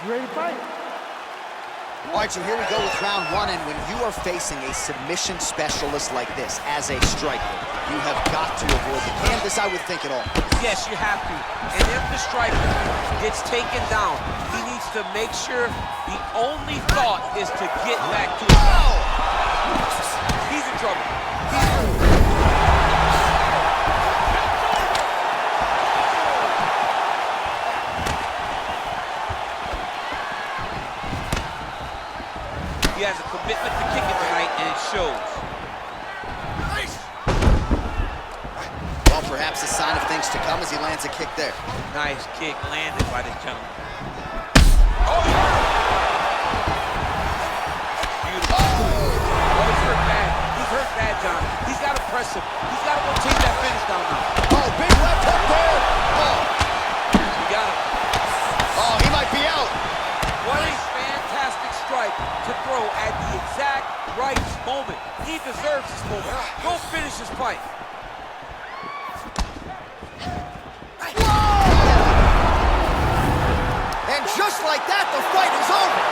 You ready to fight? All right, so here we go with round one, and when you are facing a submission specialist like this as a striker, you have got to avoid the canvas, I would think, at all. Yes, you have to. And if the striker gets taken down, he needs to make sure the only thought is to get back to it. Oh! He's in trouble. He has a commitment to kicking tonight, and it shows. Well, perhaps a sign of things to come as he lands a kick there. Nice kick landed by this gentleman. Oh! Beautiful. Oh, he's hurt bad. He's hurt bad, John. He's got to press him. He's got to go take that finish down now. Oh, big left hook there. Oh. You got him. Oh, he might be out. What a fantastic strike to throw at the exact right moment. He deserves this moment. Go finish his fight. And just like that, the fight is over.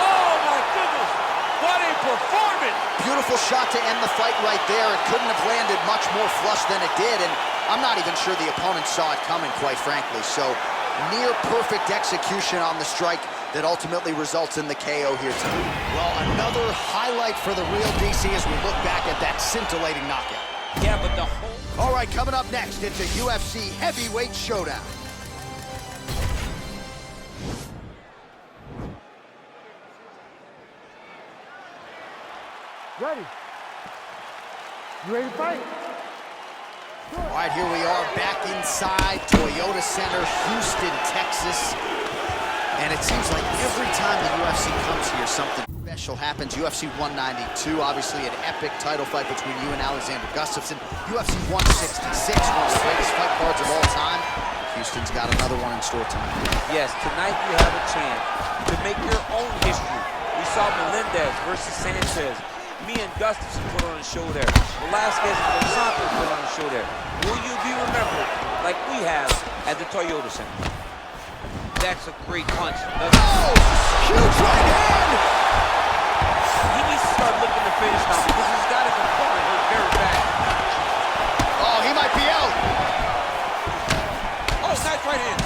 Oh, my goodness. What a performance. Beautiful shot to end the fight right there. It couldn't have landed much more flush than it did, and I'm not even sure the opponent saw it coming, quite frankly. So, near perfect execution on the strike that ultimately results in the KO here tonight. Well, another highlight for the real DC as we look back at that scintillating knockout. Yeah, but the whole... All right, coming up next, it's a UFC heavyweight showdown. Ready. You ready to fight? All right, here we are back inside Toyota Center, Houston, Texas. And it seems like every time the UFC comes here, something special happens. UFC 192, obviously an epic title fight between you and Alexander Gustafsson. UFC 166, one of the greatest fight cards of all time. Houston's got another one in store tonight. Yes, tonight you have a chance to make your own history. We saw Melendez versus Sanchez. Me and Gustafsson put on a show there. Velasquez and Dos Santos put on a show there. Will you be remembered like we have at the Toyota Center? That's a great punch. Oh! Huge right hand! He needs to start looking to finish now because he's got his opponent hurt very bad. Oh, he might be out. Oh, nice right hand.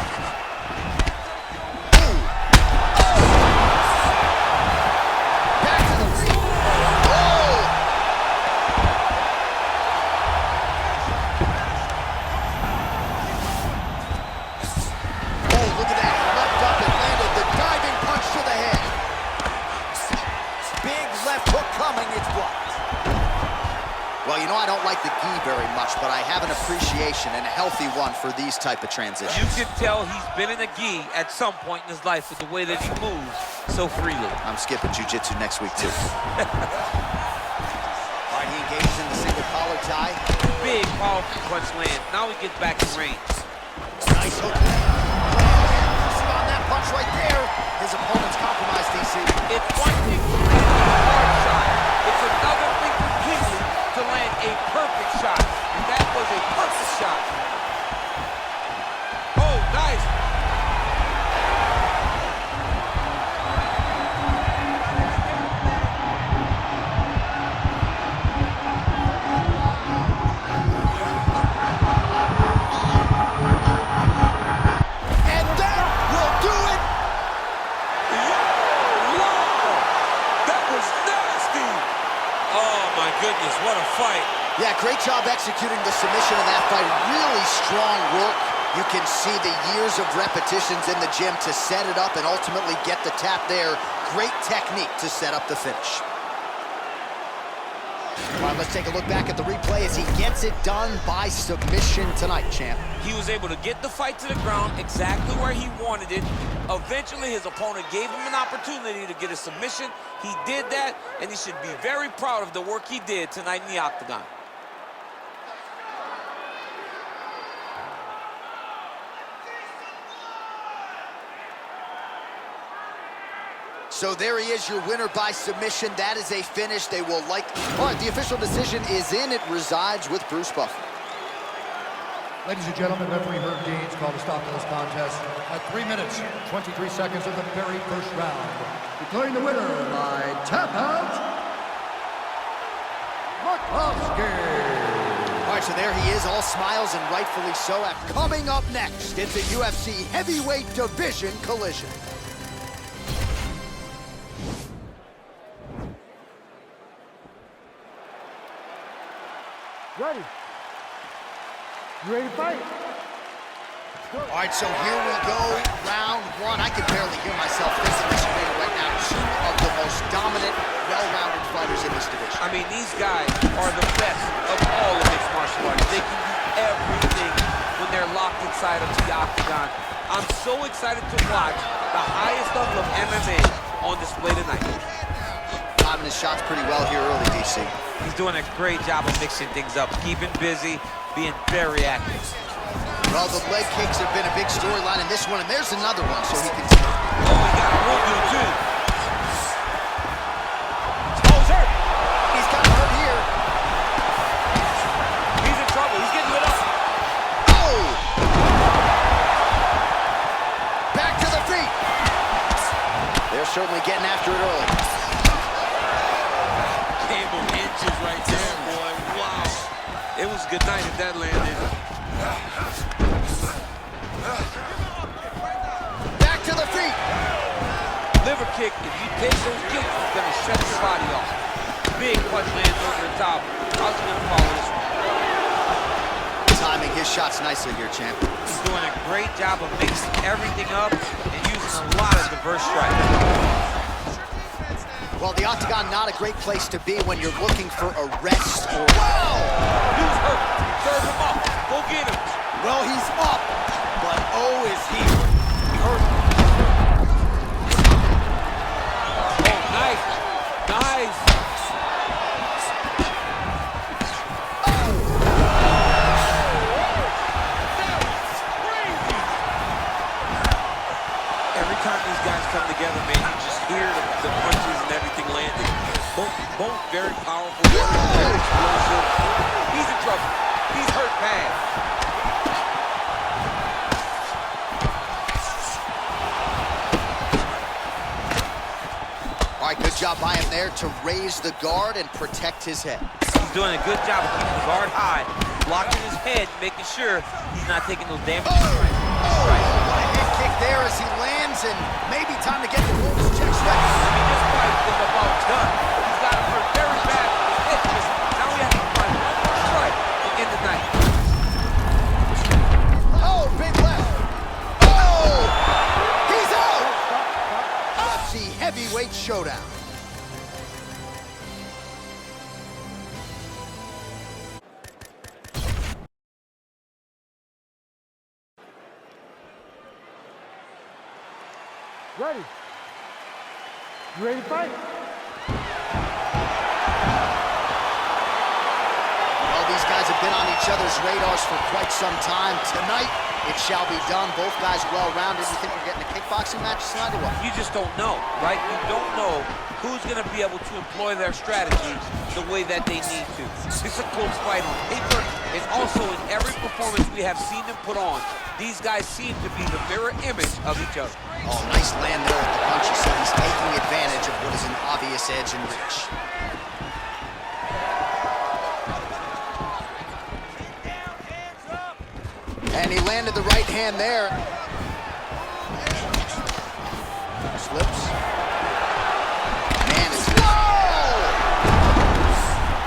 Back to the ring. Oh! Oh, look at that. Leapt up and landed the diving punch to the head. Big left hook coming. It's blocked. Well, you know, I don't like the gi very much, but I have an appreciation, and a healthy one, for these type of transitions. You can tell he's been in a gi at some point in his life with the way that he moves so freely. I'm skipping jiu-jitsu next week, too. All right, he engages in the single collar tie. Big, powerful punch land. Now he gets back in range. Nice hook. See on that punch right there. His opponent's compromised, DC. It's one thing to land a hard shot. It's another thing completely to land a perfect shot. And that was a perfect shot. Oh, nice. And that will do it. Wow. That was nasty. Oh, my goodness, what a fight. Yeah, great job executing the submission in that fight. Really strong work. You can see the years of repetitions in the gym to set it up and ultimately get the tap there. Great technique to set up the finish. All right, let's take a look back at the replay as he gets it done by submission tonight, champ. He was able to get the fight to the ground exactly where he wanted it. Eventually, his opponent gave him an opportunity to get a submission. He did that, and he should be very proud of the work he did tonight in the octagon. So there he is, your winner by submission. That is a finish. They will like... All right, the official decision is in. It resides with Bruce Buffer. Ladies and gentlemen, referee Herb Deans called a stop to this contest at 3 minutes, 23 seconds of the very first round. Declaring the winner by tap out, Watanabe. All right, so there he is, all smiles and rightfully so. Coming up next, it's a UFC heavyweight division collision. Ready. You ready to fight? All right, so here we go, round one. I can barely hear myself thinking this arena right now. Two of the most dominant, well-rounded fighters in this division. I mean, these guys are the best of all of mixed martial arts. They can do everything when they're locked inside of the octagon. I'm so excited to watch the highest level of MMA on display tonight. Timing his shots pretty well here early, DC. He's doing a great job of mixing things up, keeping busy, being very active. Well, the leg kicks have been a big storyline in this one, and there's another one, so he can... Oh, he got a real good, too. Oh, he's hurt. He's got hurt here. He's in trouble. He's getting lit up. Oh! Back to the feet. They're certainly getting after it early. Game of inches right there, boy. Wow. It was a good night if that landed. Back to the feet. Liver kick. If you take those kicks, it's going to shut your body off. Big punch lands over the top. How's he going to follow this one? Timing his shots nicely here, champ. He's doing a great job of mixing everything up and using a lot of diverse strikes. Well, the octagon, not a great place to be when you're looking for a rest or... Wow! He was hurt. Serve him up. Go get him. Well, he's up, but oh, is he hurt. Oh, nice. Nice. Every time these guys come together, man, you just hear the punches and everything landing. Both very powerful, very explosive. He's in trouble. He's hurt bad. All right, good job by him there to raise the guard and protect his head. He's doing a good job of keeping the guard high, blocking his head, making sure he's not taking those damage strikes. What a head kick there as he lands, and maybe time to get the Wolves checks ready. I mean, this fight is about done. He's got him hurt very bad. Now we have to find one more strike to end the night. Oh, big left. Oh! He's out! UFC heavyweight showdown. Ready. You ready to fight? Well, these guys have been on each other's radars for quite some time. Tonight, it shall be done. Both guys well-rounded. You think we're getting a kickboxing match tonight or what? You just don't know, right? You don't know who's going to be able to employ their strategy the way that they need to. It's a close fight on paper, and also in every performance we have seen them put on. These guys seem to be the mirror image of each other. Oh, nice land there with the punch. He said he's taking advantage of what is an obvious edge and reach. And he landed the right hand there. Slips. Man, it's... Whoa!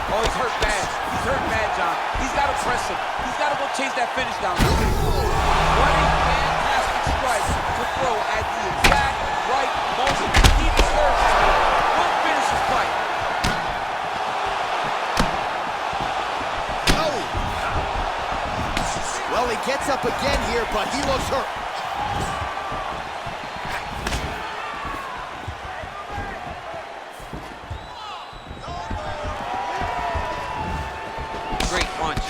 Oh, he's hurt bad. He's hurt bad, John. He's got to press him. He's got to go chase that finish down. What a fantastic strike to throw at the exact right moment. He deserves it. Don't finish his fight. Oh! Well, he gets up again here, but he looks hurt. Great punch.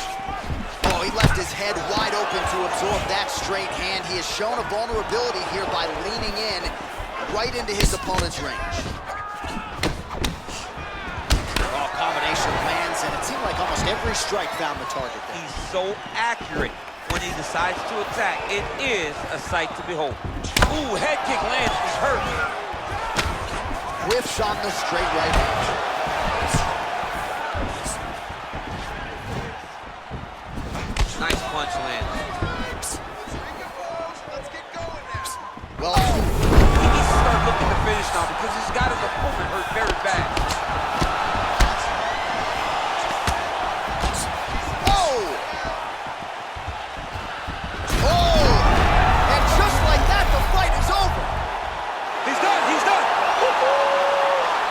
Oh, he left his head wide open to absorb that straight hand. He has shown a vulnerability here by leaning in right into his opponent's range. Oh, combination lands, and it seemed like almost every strike found the target there. He's so accurate when when he decides to attack, it is a sight to behold. Ooh, head kick lands, he's hurt. Whiffs on the straight right hand. Nice punch lands. Well, He needs to start looking to finish now because he's got his opponent hurt very bad. oh! Oh! And just like that, the fight is over. He's done, he's done.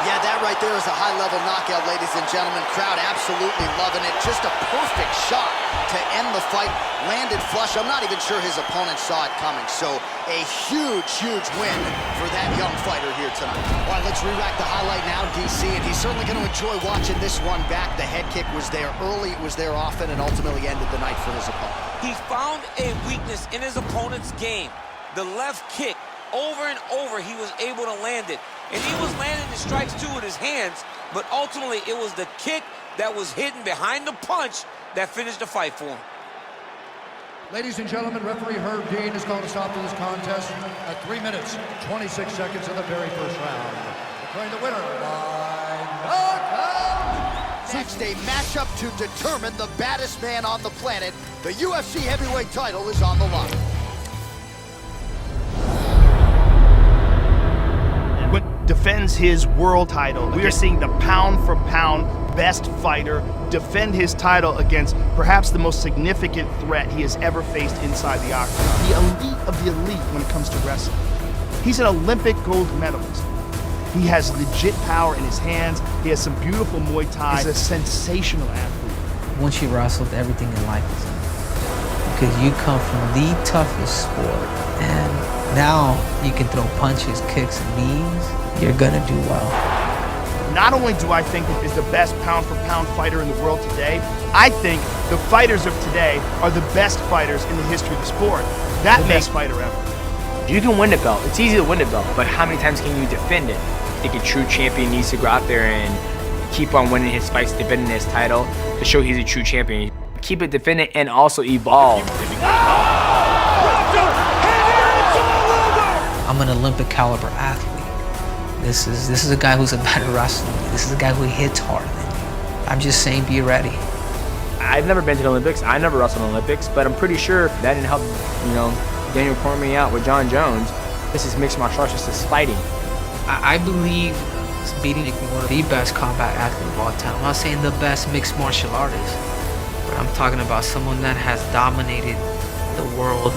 Yeah, that right there is a high-level knockout, ladies and gentlemen. Crowd absolutely loving it. Just a perfect shot to end the fight. Landed flush. I'm not even sure his opponent saw it coming. So a huge, huge win for that young fighter here tonight. All right, let's re-rack the highlight now, DC, and he's certainly going to enjoy watching this one back. The head kick was there early, it was there often, and ultimately ended the night for his opponent. He found a weakness in his opponent's game. The left kick, over and over, he was able to land it. And he was landing the strikes too with his hands, but ultimately it was the kick that was hidden behind the punch that finished the fight for him. Ladies and gentlemen, referee Herb Dean has called a stop to this contest at 3 minutes, 26 seconds of the very first round. Declaring the winner by knockout. Next, a matchup to determine the baddest man on the planet. The UFC heavyweight title is on the line. Defends his world title. We are seeing the pound-for-pound best fighter defend his title against perhaps the most significant threat he has ever faced inside the octagon. The elite of the elite when it comes to wrestling. He's an Olympic gold medalist. He has legit power in his hands. He has some beautiful Muay Thai. He's a sensational athlete. Once you wrestled, everything in life is easy. Because you come from the toughest sport, and now you can throw punches, kicks, and knees. You're gonna do well. Not only do I think that he's the best pound-for-pound fighter in the world today, I think the fighters of today are the best fighters in the history of the sport. That makes fighter ever. You can win the belt. It's easy to win the belt, but how many times can you defend it? I think a true champion needs to go out there and keep on winning his fights, defending his title to show he's a true champion. Keep it defended and also evolve. I'm an Olympic caliber athlete. This is a guy who's a better wrestler than me. This is a guy who hits harder than you. I'm just saying, be ready. I've never been to the Olympics. I never wrestled in the Olympics, but I'm pretty sure that didn't help, Daniel Cormier out with John Jones. This is mixed martial arts, this is fighting. I believe beating one of the best combat athletes of all time. I'm not saying the best mixed martial artist, but I'm talking about someone that has dominated the world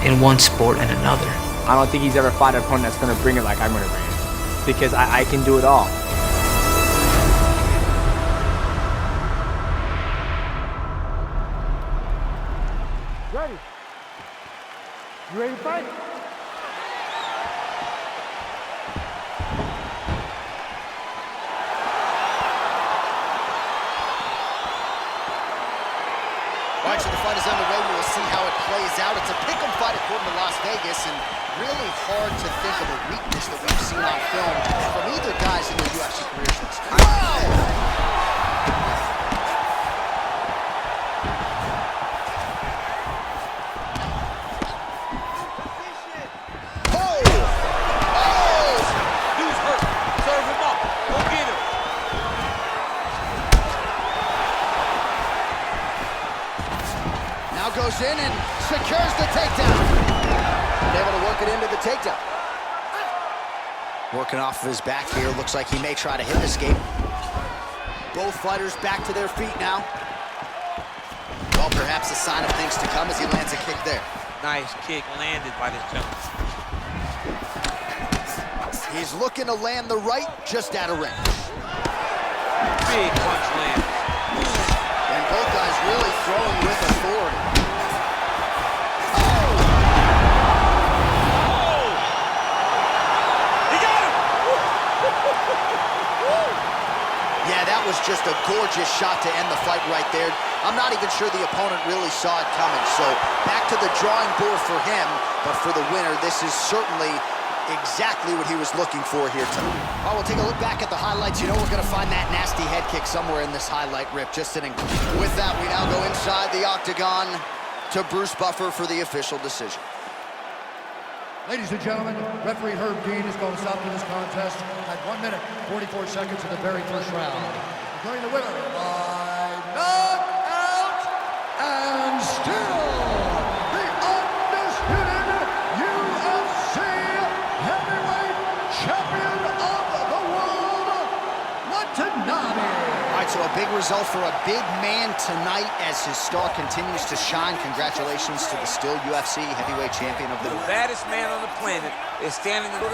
in one sport and another. I don't think he's ever fought an opponent that's going to bring it like I'm going to bring it, because I can do it all. Ready? You ready to fight? All right, so the fight is underway. We'll see how it plays out. It's a pick'em fight according to Las Vegas, and really hard to think of a weakness that we've seen on film from either guys in their UFC careers. Dude's hurt. Serve him up. Go get him. Now goes in and secures the takedown. Able to work it into the takedown. Working off of his back here. Looks like he may try to hip escape. Both fighters back to their feet now. Well, perhaps a sign of things to come as he lands a kick there. Nice kick landed by this gentleman. He's looking to land the right just out of range. Big punch landed. And both guys really throwing with authority. Yeah, that was just a gorgeous shot to end the fight right there. I'm not even sure the opponent really saw it coming. So back to the drawing board for him, but for the winner, this is certainly exactly what he was looking for here tonight. All right, we'll take a look back at the highlights. You know we're going to find that nasty head kick somewhere in this highlight rip. Just sitting. With that, we now go inside the octagon to Bruce Buffer for the official decision. Ladies and gentlemen, referee Herb Dean is going to stop to this contest at 1 minute, 44 seconds of the very first round. Declaring the winner by knockout and still the undisputed UFC heavyweight champion of the world, Watanabe. All right, so a big result for a big man tonight as his star continues to shine. Congratulations to the still UFC heavyweight champion of the world. The baddest man on the planet is standing in the